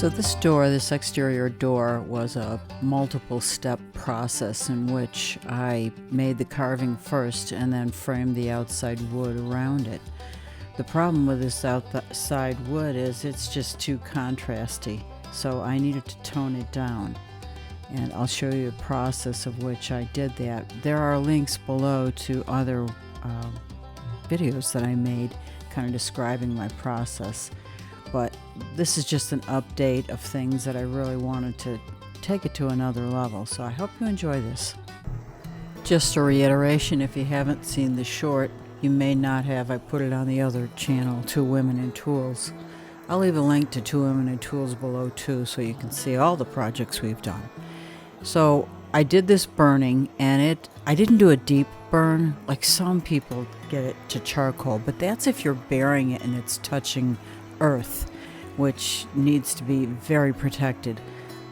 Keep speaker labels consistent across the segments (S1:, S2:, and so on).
S1: So this exterior door, was a multiple step process in which I made the carving first and then framed the outside wood around it. The problem with this outside wood is it's just too contrasty, so I needed to tone it down. And I'll show you a process of which I did that. There are links below to other videos that I made kind of describing my process. But this is just an update of things that I really wanted to take it to another level. So I hope you enjoy this. Just a reiteration, if you haven't seen the short, you may not have. I put it on the other channel, Two Women in Tools. I'll leave a link to Two Women in Tools below too, so you can see all the projects we've done. So I did this burning, and I didn't do a deep burn like some people get it to charcoal, but that's if you're burying it and it's touching earth, which needs to be very protected.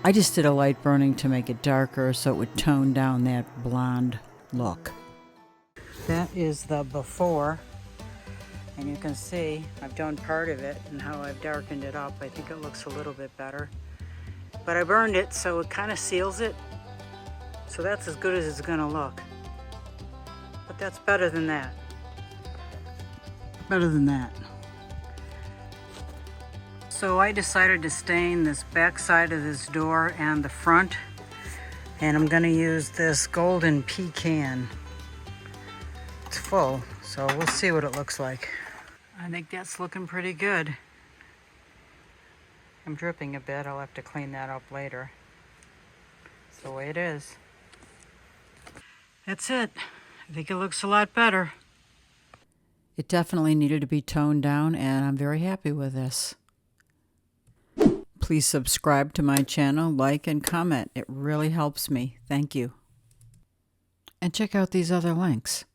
S1: I just did a light burning to make it darker so it would tone down that blonde look. That is the before, and you can see I've done part of it and how I've darkened it up. I think it looks a little bit better, but I burned it so it kind of seals it, so that's as good as it's gonna look. But that's better than that. Better than that. So I decided to stain this back side of this door and the front, and I'm going to use this golden pecan. It's full, so we'll see what it looks like. I think that's looking pretty good. I'm dripping a bit. I'll have to clean that up later. It's the way it is. That's it. I think it looks a lot better. It definitely needed to be toned down, and I'm very happy with this. Please subscribe to my channel, like, and comment. It really helps me. Thank you. And check out these other links.